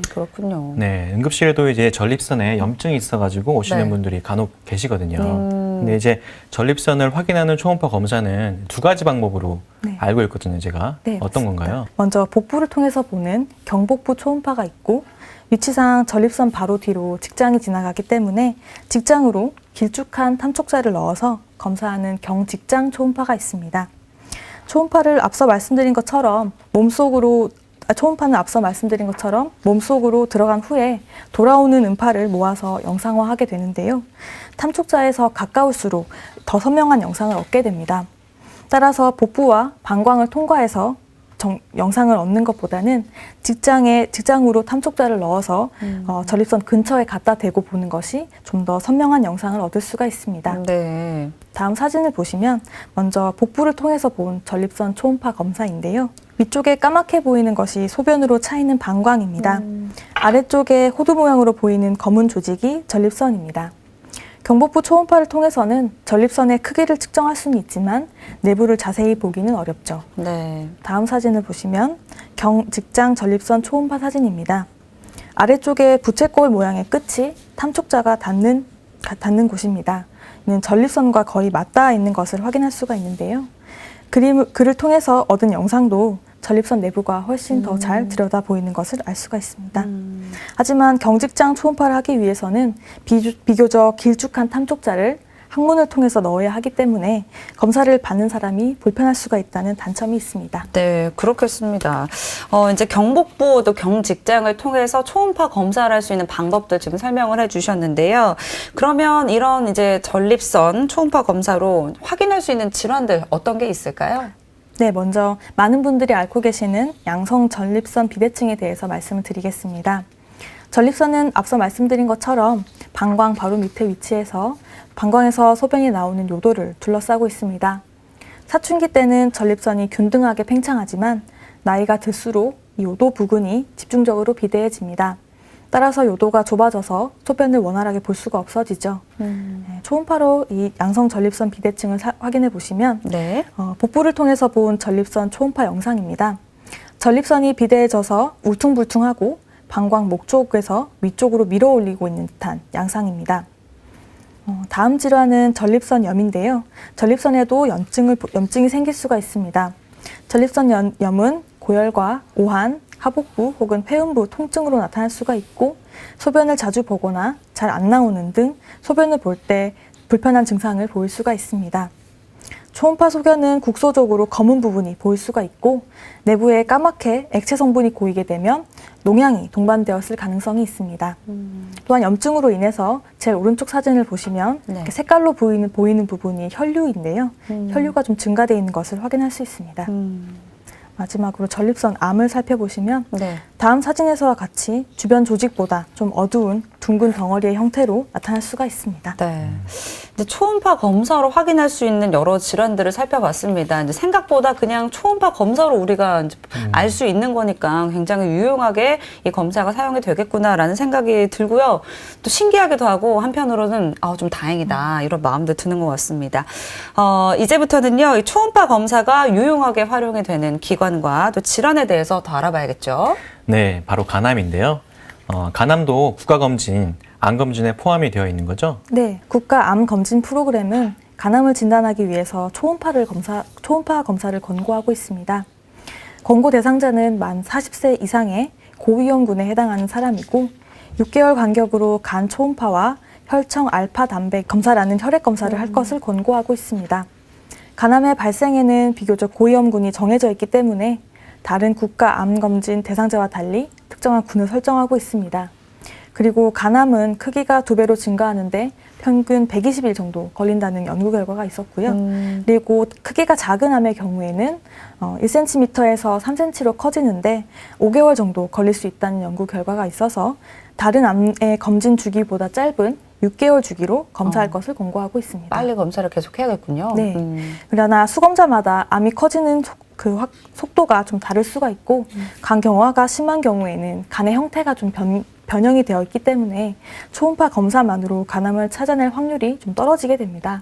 그렇군요. 네, 응급실에도 이제 전립선에 염증이 있어가지고 오시는 네. 분들이 간혹 계시거든요. 근데 이제 전립선을 확인하는 초음파 검사는 두 가지 방법으로 네. 알고 있거든요, 제가. 네, 어떤 맞습니다. 건가요? 먼저 복부를 통해서 보는 경복부 초음파가 있고 위치상 전립선 바로 뒤로 직장이 지나가기 때문에 직장으로 길쭉한 탐촉자를 넣어서 검사하는 경직장 초음파가 있습니다. 초음파는 앞서 말씀드린 것처럼 몸속으로 들어간 후에 돌아오는 음파를 모아서 영상화하게 되는데요. 탐촉자에서 가까울수록 더 선명한 영상을 얻게 됩니다. 따라서 복부와 방광을 통과해서 영상을 얻는 것보다는 직장으로 탐촉자를 넣어서 전립선 근처에 갖다 대고 보는 것이 좀 더 선명한 영상을 얻을 수가 있습니다. 네. 다음 사진을 보시면 먼저 복부를 통해서 본 전립선 초음파 검사인데요. 위쪽에 까맣게 보이는 것이 소변으로 차있는 방광입니다. 아래쪽에 호두 모양으로 보이는 검은 조직이 전립선입니다. 경복부 초음파를 통해서는 전립선의 크기를 측정할 수는 있지만 내부를 자세히 보기는 어렵죠. 네. 다음 사진을 보시면 경직장 전립선 초음파 사진입니다. 아래쪽에 부채꼴 모양의 끝이 탐촉자가 닿는 곳입니다. 이는 전립선과 거의 맞닿아 있는 것을 확인할 수가 있는데요. 글을 통해서 얻은 영상도 전립선 내부가 훨씬 더 잘 들여다 보이는 것을 알 수가 있습니다. 하지만 경직장 초음파를 하기 위해서는 비교적 길쭉한 탐촉자를 항문을 통해서 넣어야 하기 때문에 검사를 받는 사람이 불편할 수가 있다는 단점이 있습니다. 네, 그렇겠습니다. 이제 경복부 또 경직장을 통해서 초음파 검사를 할 수 있는 방법들 지금 설명을 해주셨는데요. 그러면 이런 이제 전립선 초음파 검사로 확인할 수 있는 질환들 어떤 게 있을까요? 네, 먼저 많은 분들이 앓고 계시는 양성 전립선 비대증에 대해서 말씀을 드리겠습니다. 전립선은 앞서 말씀드린 것처럼 방광 바로 밑에 위치해서 방광에서 소변이 나오는 요도를 둘러싸고 있습니다. 사춘기 때는 전립선이 균등하게 팽창하지만 나이가 들수록 이 요도 부근이 집중적으로 비대해집니다. 따라서 요도가 좁아져서 소변을 원활하게 볼 수가 없어지죠. 초음파로 이 양성 전립선 비대증을 확인해 보시면 네. 복부를 통해서 본 전립선 초음파 영상입니다. 전립선이 비대해져서 울퉁불퉁하고 방광 목 쪽에서 위쪽으로 밀어 올리고 있는 듯한 양상입니다. 다음 질환은 전립선염인데요. 전립선에도 염증이 생길 수가 있습니다. 전립선염은 고열과 오한, 하복부 혹은 폐음부 통증으로 나타날 수가 있고 소변을 자주 보거나 잘 안 나오는 등 소변을 볼 때 불편한 증상을 보일 수가 있습니다. 초음파 소견은 국소적으로 검은 부분이 보일 수가 있고 내부에 까맣게 액체 성분이 고이게 되면 농양이 동반되었을 가능성이 있습니다. 또한 염증으로 인해서 제일 오른쪽 사진을 보시면 네. 이렇게 색깔로 보이는 부분이 혈류인데요. 혈류가 좀 증가되어 있는 것을 확인할 수 있습니다. 마지막으로 전립선 암을 살펴보시면 네. 다음 사진에서와 같이 주변 조직보다 좀 어두운 둥근 덩어리의 형태로 나타날 수가 있습니다. 네. 이제 초음파 검사로 확인할 수 있는 여러 질환들을 살펴봤습니다. 이제 생각보다 그냥 초음파 검사로 우리가 알 수 있는 거니까 굉장히 유용하게 이 검사가 사용이 되겠구나라는 생각이 들고요. 또 신기하기도 하고 한편으로는 좀 다행이다 이런 마음도 드는 것 같습니다. 이제부터는요, 이 초음파 검사가 유용하게 활용이 되는 기관과 또 질환에 대해서 더 알아봐야겠죠. 네, 바로 간암인데요. 간암도 국가검진, 암검진에 포함이 되어 있는 거죠? 네, 국가 암 검진 프로그램은 간암을 진단하기 위해서 초음파 검사를 권고하고 있습니다. 권고 대상자는 만 40세 이상의 고위험군에 해당하는 사람이고 6개월 간격으로 간 초음파와 혈청 알파 단백 검사라는 혈액 검사를 할 것을 권고하고 있습니다. 간암의 발생에는 비교적 고위험군이 정해져 있기 때문에 다른 국가 암 검진 대상자와 달리 특정한 군을 설정하고 있습니다. 그리고 간암은 크기가 2배로 증가하는데 평균 120일 정도 걸린다는 연구 결과가 있었고요. 그리고 크기가 작은 암의 경우에는 1cm에서 3cm로 커지는데 5개월 정도 걸릴 수 있다는 연구 결과가 있어서 다른 암의 검진 주기보다 짧은 6개월 주기로 검사할 것을 권고하고 있습니다. 빨리 검사를 계속 해야겠군요. 네. 그러나 수검자마다 암이 커지는 속도가 좀 다를 수가 있고 간 경화가 심한 경우에는 간의 형태가 좀 변형이 되어 있기 때문에 초음파 검사만으로 간암을 찾아낼 확률이 좀 떨어지게 됩니다.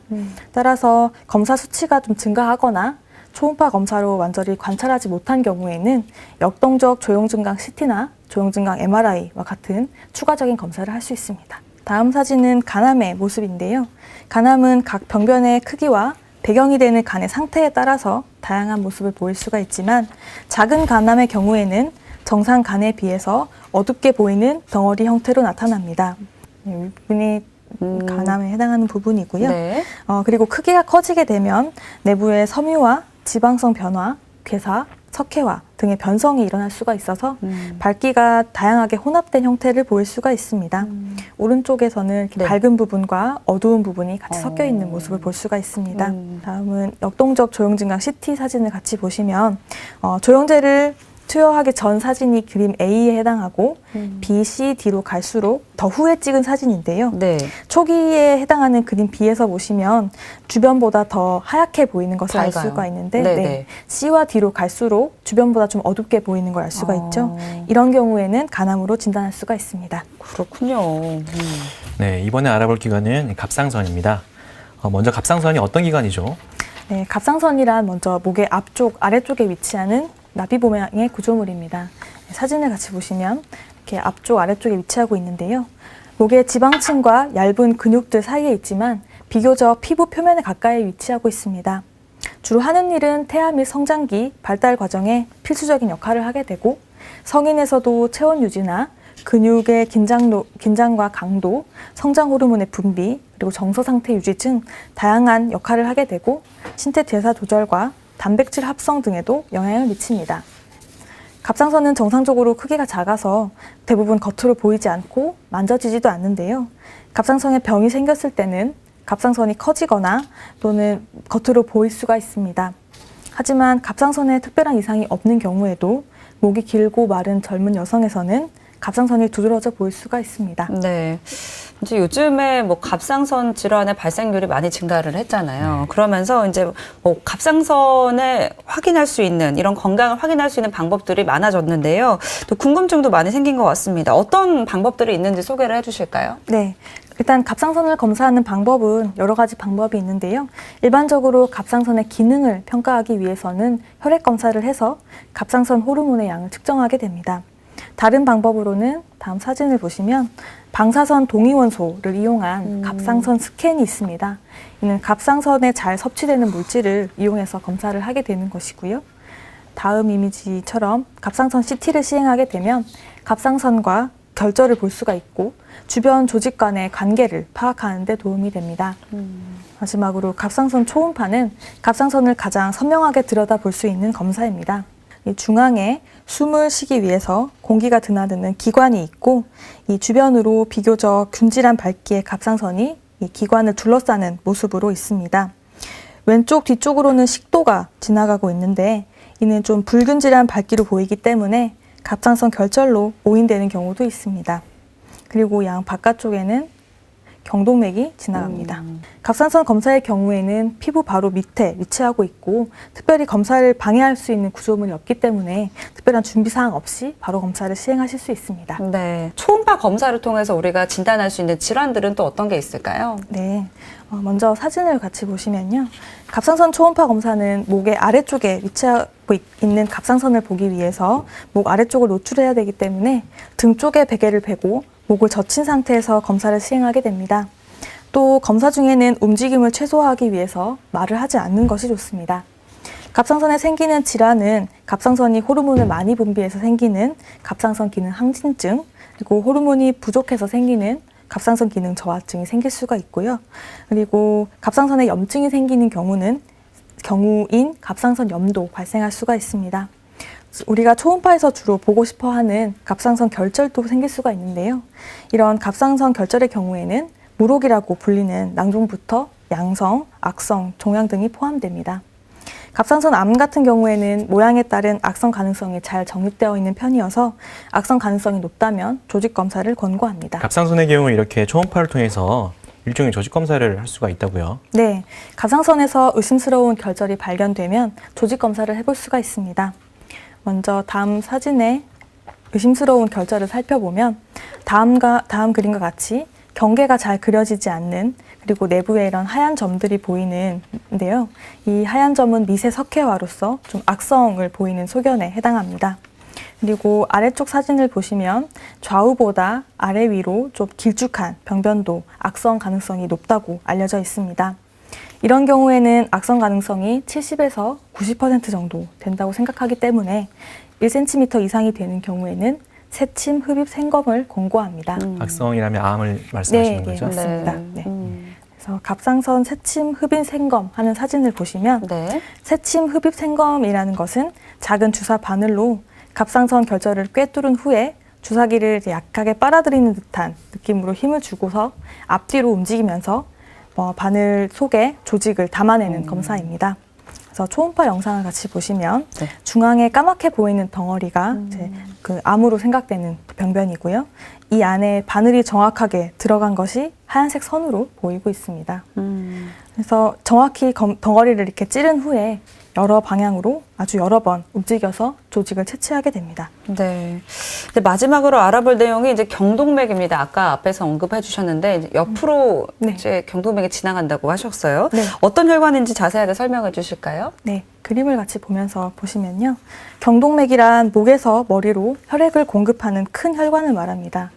따라서 검사 수치가 좀 증가하거나 초음파 검사로 완전히 관찰하지 못한 경우에는 역동적 조형증강 CT나 조형증강 MRI와 같은 추가적인 검사를 할 수 있습니다. 다음 사진은 간암의 모습인데요. 간암은 각 병변의 크기와 배경이 되는 간의 상태에 따라서 다양한 모습을 보일 수가 있지만 작은 간암의 경우에는 정상 간에 비해서 어둡게 보이는 덩어리 형태로 나타납니다. 이 부분이 간암에 해당하는 부분이고요. 네. 그리고 크기가 커지게 되면 내부의 섬유와 지방성 변화, 괴사, 석회화 등의 변성이 일어날 수가 있어서 밝기가 다양하게 혼합된 형태를 보일 수가 있습니다. 오른쪽에서는 이렇게 네. 밝은 부분과 어두운 부분이 같이 섞여 있는 모습을 볼 수가 있습니다. 다음은 역동적 조형증강 CT 사진을 같이 보시면 조형제를 투여하기 전 사진이 그림 A에 해당하고 B, C, D로 갈수록 더 후에 찍은 사진인데요. 네. 초기에 해당하는 그림 B에서 보시면 주변보다 더 하얗게 보이는 것을 알 밝아요. 수가 있는데 네네. 네. C와 D로 갈수록 주변보다 좀 어둡게 보이는 걸 알 수가 있죠. 이런 경우에는 간암으로 진단할 수가 있습니다. 그렇군요. 네, 이번에 알아볼 기관은 갑상선입니다. 먼저 갑상선이 어떤 기관이죠? 네, 갑상선이란 먼저 목의 앞쪽, 아래쪽에 위치하는 나비보 모양의 구조물입니다. 사진을 같이 보시면 이렇게 앞쪽, 아래쪽에 위치하고 있는데요. 목의 지방층과 얇은 근육들 사이에 있지만 비교적 피부 표면에 가까이 위치하고 있습니다. 주로 하는 일은 태아 및 성장기, 발달 과정에 필수적인 역할을 하게 되고 성인에서도 체온 유지나 근육의 긴장과 강도, 성장 호르몬의 분비, 그리고 정서 상태 유지 등 다양한 역할을 하게 되고 신체 대사 조절과 단백질 합성 등에도 영향을 미칩니다. 갑상선은 정상적으로 크기가 작아서 대부분 겉으로 보이지 않고 만져지지도 않는데요. 갑상선에 병이 생겼을 때는 갑상선이 커지거나 또는 겉으로 보일 수가 있습니다. 하지만 갑상선에 특별한 이상이 없는 경우에도 목이 길고 마른 젊은 여성에서는 갑상선이 두드러져 보일 수가 있습니다. 네. 이제 요즘에 뭐 갑상선 질환의 발생률이 많이 증가를 했잖아요. 그러면서 이제 뭐 갑상선을 확인할 수 있는 이런 건강을 확인할 수 있는 방법들이 많아졌는데요. 또 궁금증도 많이 생긴 것 같습니다. 어떤 방법들이 있는지 소개를 해주실까요? 네. 일단 갑상선을 검사하는 방법은 여러 가지 방법이 있는데요. 일반적으로 갑상선의 기능을 평가하기 위해서는 혈액 검사를 해서 갑상선 호르몬의 양을 측정하게 됩니다. 다른 방법으로는 다음 사진을 보시면 방사선 동위원소를 이용한 갑상선 스캔이 있습니다. 이는 갑상선에 잘 섭취되는 물질을 이용해서 검사를 하게 되는 것이고요. 다음 이미지처럼 갑상선 CT를 시행하게 되면 갑상선과 결절을 볼 수가 있고 주변 조직 간의 관계를 파악하는 데 도움이 됩니다. 마지막으로 갑상선 초음파는 갑상선을 가장 선명하게 들여다볼 수 있는 검사입니다. 이 중앙에 숨을 쉬기 위해서 공기가 드나드는 기관이 있고 이 주변으로 비교적 균질한 밝기의 갑상선이 이 기관을 둘러싸는 모습으로 있습니다. 왼쪽 뒤쪽으로는 식도가 지나가고 있는데 이는 좀 불균질한 밝기로 보이기 때문에 갑상선 결절로 오인되는 경우도 있습니다. 그리고 양 바깥쪽에는 경동맥이 지나갑니다. 갑상선 검사의 경우에는 피부 바로 밑에 위치하고 있고 특별히 검사를 방해할 수 있는 구조물이 없기 때문에 특별한 준비사항 없이 바로 검사를 시행하실 수 있습니다. 네. 초음파 검사를 통해서 우리가 진단할 수 있는 질환들은 또 어떤 게 있을까요? 네. 먼저 사진을 같이 보시면요. 갑상선 초음파 검사는 목의 아래쪽에 위치하고 있는 갑상선을 보기 위해서 목 아래쪽을 노출해야 되기 때문에 등 쪽에 베개를 베고 목을 젖힌 상태에서 검사를 시행하게 됩니다. 또 검사 중에는 움직임을 최소화하기 위해서 말을 하지 않는 것이 좋습니다. 갑상선에 생기는 질환은 갑상선이 호르몬을 많이 분비해서 생기는 갑상선 기능 항진증, 그리고 호르몬이 부족해서 생기는 갑상선 기능 저하증이 생길 수가 있고요. 그리고 갑상선에 염증이 생기는 경우인 갑상선 염도 발생할 수가 있습니다. 우리가 초음파에서 주로 보고 싶어 하는 갑상선 결절도 생길 수가 있는데요. 이런 갑상선 결절의 경우에는 무록이라고 불리는 낭종부터 양성, 악성, 종양 등이 포함됩니다. 갑상선 암 같은 경우에는 모양에 따른 악성 가능성이 잘 정립되어 있는 편이어서 악성 가능성이 높다면 조직 검사를 권고합니다. 갑상선의 경우 이렇게 초음파를 통해서 일종의 조직 검사를 할 수가 있다고요. 네, 갑상선에서 의심스러운 결절이 발견되면 조직 검사를 해볼 수가 있습니다. 먼저 다음 사진에 의심스러운 결절을 살펴보면 다음 그림과 같이 경계가 잘 그려지지 않는 그리고 내부에 이런 하얀 점들이 보이는데요. 이 하얀 점은 미세 석회화로서 좀 악성을 보이는 소견에 해당합니다. 그리고 아래쪽 사진을 보시면 좌우보다 아래 위로 좀 길쭉한 병변도 악성 가능성이 높다고 알려져 있습니다. 이런 경우에는 악성 가능성이 70에서 90% 정도 된다고 생각하기 때문에 1cm 이상이 되는 경우에는 새침 흡입 생검을 권고합니다. 악성이라면 암을 말씀하시는 네, 거죠? 맞습니다. 네. 네. 그래서 갑상선 새침 흡입 생검 하는 사진을 보시면 네. 새침 흡입 생검이라는 것은 작은 주사 바늘로 갑상선 결절을 꿰뚫은 후에 주사기를 약하게 빨아들이는 듯한 느낌으로 힘을 주고서 앞뒤로 움직이면서 바늘 속에 조직을 담아내는 검사입니다. 그래서 초음파 영상을 같이 보시면 네. 중앙에 까맣게 보이는 덩어리가 이제 그 암으로 생각되는 병변이고요. 이 안에 바늘이 정확하게 들어간 것이 하얀색 선으로 보이고 있습니다. 그래서 정확히 덩어리를 이렇게 찌른 후에 여러 방향으로 아주 여러 번 움직여서 조직을 채취하게 됩니다. 네. 이제 마지막으로 알아볼 내용이 이제 경동맥입니다. 아까 앞에서 언급해 주셨는데 이제 옆으로 네. 이제 경동맥이 지나간다고 하셨어요. 네. 어떤 혈관인지 자세하게 설명해 주실까요? 네, 그림을 같이 보면서 보시면요. 경동맥이란 목에서 머리로 혈액을 공급하는 큰 혈관을 말합니다.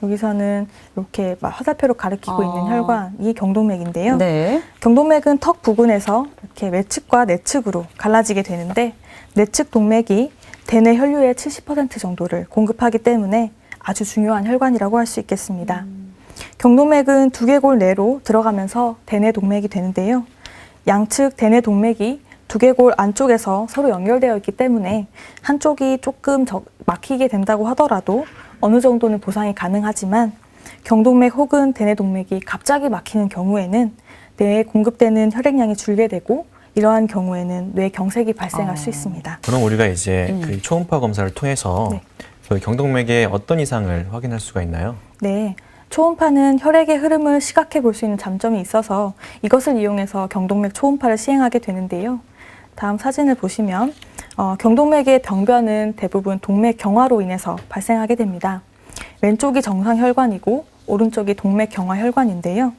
여기서는 이렇게 화살표로 가리키고 있는 혈관이 경동맥인데요. 네. 경동맥은 턱 부근에서 이렇게 외측과 내측으로 갈라지게 되는데 내측 동맥이 대뇌 혈류의 70% 정도를 공급하기 때문에 아주 중요한 혈관이라고 할 수 있겠습니다. 경동맥은 두개골 내로 들어가면서 대뇌 동맥이 되는데요. 양측 대뇌 동맥이 두개골 안쪽에서 서로 연결되어 있기 때문에 한쪽이 조금 막히게 된다고 하더라도 어느 정도는 보상이 가능하지만 경동맥 혹은 대뇌 동맥이 갑자기 막히는 경우에는 뇌에 공급되는 혈액량이 줄게 되고 이러한 경우에는 뇌 경색이 발생할 수 있습니다. 그럼 우리가 이제 그 초음파 검사를 통해서 네. 그 경동맥의 어떤 이상을 확인할 수가 있나요? 네, 초음파는 혈액의 흐름을 시각해 볼 수 있는 장점이 있어서 이것을 이용해서 경동맥 초음파를 시행하게 되는데요. 다음 사진을 보시면 경동맥의 병변은 대부분 동맥 경화로 인해서 발생하게 됩니다. 왼쪽이 정상 혈관이고 오른쪽이 동맥 경화 혈관인데요.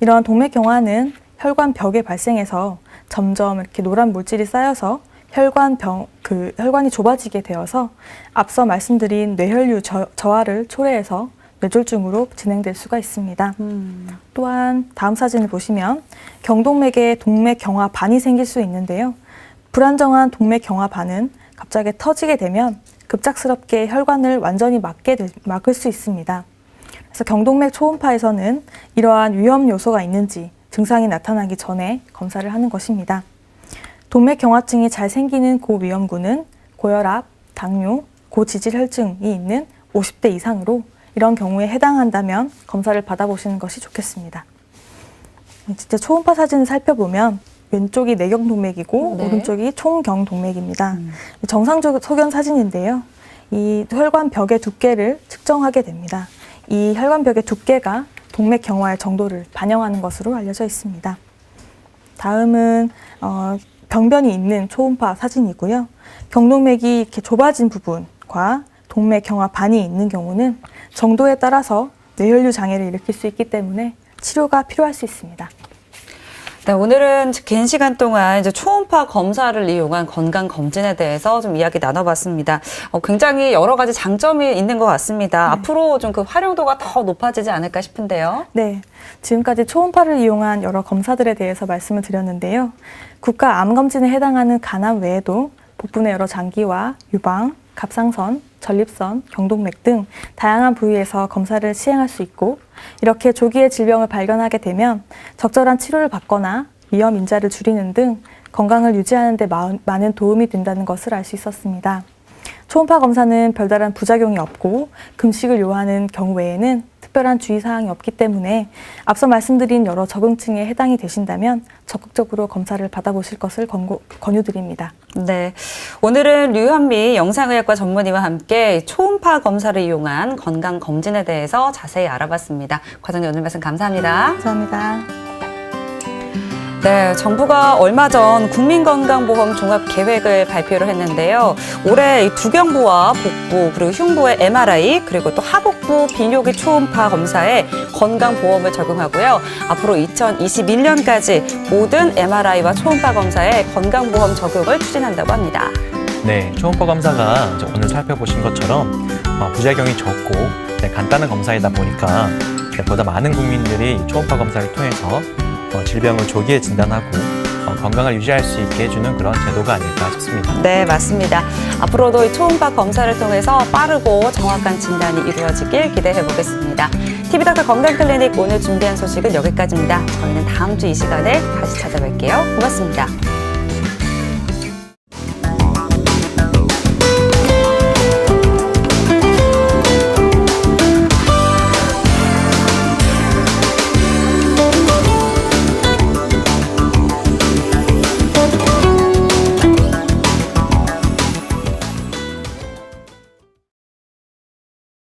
이러한 동맥 경화는 혈관 벽에 발생해서 점점 이렇게 노란 물질이 쌓여서 혈관이 좁아지게 되어서 앞서 말씀드린 뇌혈류 저하를 초래해서 뇌졸중으로 진행될 수가 있습니다. 또한 다음 사진을 보시면 경동맥에 동맥 경화 반이 생길 수 있는데요. 불안정한 동맥 경화 반은 갑자기 터지게 되면 급작스럽게 혈관을 완전히 막을 수 있습니다. 그래서 경동맥 초음파에서는 이러한 위험 요소가 있는지 증상이 나타나기 전에 검사를 하는 것입니다. 동맥 경화증이 잘 생기는 고위험군은 고혈압, 당뇨, 고지질혈증이 있는 50대 이상으로 이런 경우에 해당한다면 검사를 받아보시는 것이 좋겠습니다. 진짜 초음파 사진을 살펴보면 왼쪽이 내경동맥이고 네. 오른쪽이 총경동맥입니다. 정상적 소견 사진인데요. 이 혈관 벽의 두께를 측정하게 됩니다. 이 혈관 벽의 두께가 동맥 경화의 정도를 반영하는 것으로 알려져 있습니다. 다음은 병변이 있는 초음파 사진이고요. 경동맥이 이렇게 좁아진 부분과 동맥 경화 반이 있는 경우는 정도에 따라서 뇌혈류 장애를 일으킬 수 있기 때문에 치료가 필요할 수 있습니다. 네, 오늘은 긴 시간 동안 이제 초음파 검사를 이용한 건강 검진에 대해서 좀 이야기 나눠봤습니다. 굉장히 여러 가지 장점이 있는 것 같습니다. 앞으로 좀 그 활용도가 더 높아지지 않을까 싶은데요. 네, 지금까지 초음파를 이용한 여러 검사들에 대해서 말씀을 드렸는데요. 국가 암검진에 해당하는 간암 외에도 복부의 여러 장기와 유방, 갑상선, 전립선, 경동맥 등 다양한 부위에서 검사를 시행할 수 있고 이렇게 조기에 질병을 발견하게 되면 적절한 치료를 받거나 위험 인자를 줄이는 등 건강을 유지하는 데 많은 도움이 된다는 것을 알 수 있었습니다. 초음파 검사는 별다른 부작용이 없고 금식을 요하는 경우 외에는 특별한 주의사항이 없기 때문에 앞서 말씀드린 여러 적응증에 해당이 되신다면 적극적으로 검사를 받아보실 것을 권유드립니다. 네, 오늘은 류현미 영상의학과 전문의와 함께 초음파 검사를 이용한 건강검진에 대해서 자세히 알아봤습니다. 과장님 오늘 말씀 감사합니다. 감사합니다. 네, 정부가 얼마 전 국민건강보험 종합계획을 발표를 했는데요. 올해 두경부와 복부 그리고 흉부의 MRI 그리고 또 하복부 비뇨기 초음파 검사에 건강보험을 적용하고요. 앞으로 2021년까지 모든 MRI와 초음파 검사에 건강보험 적용을 추진한다고 합니다. 네, 초음파 검사가 이제 오늘 살펴보신 것처럼 부작용이 적고 간단한 검사이다 보니까 보다 많은 국민들이 초음파 검사를 통해서 질병을 조기에 진단하고 건강을 유지할 수 있게 해주는 그런 제도가 아닐까 싶습니다. 네, 맞습니다. 앞으로도 이 초음파 검사를 통해서 빠르고 정확한 진단이 이루어지길 기대해 보겠습니다. TV닥터 건강클리닉 오늘 준비한 소식은 여기까지입니다. 저희는 다음 주 이 시간에 다시 찾아뵐게요. 고맙습니다.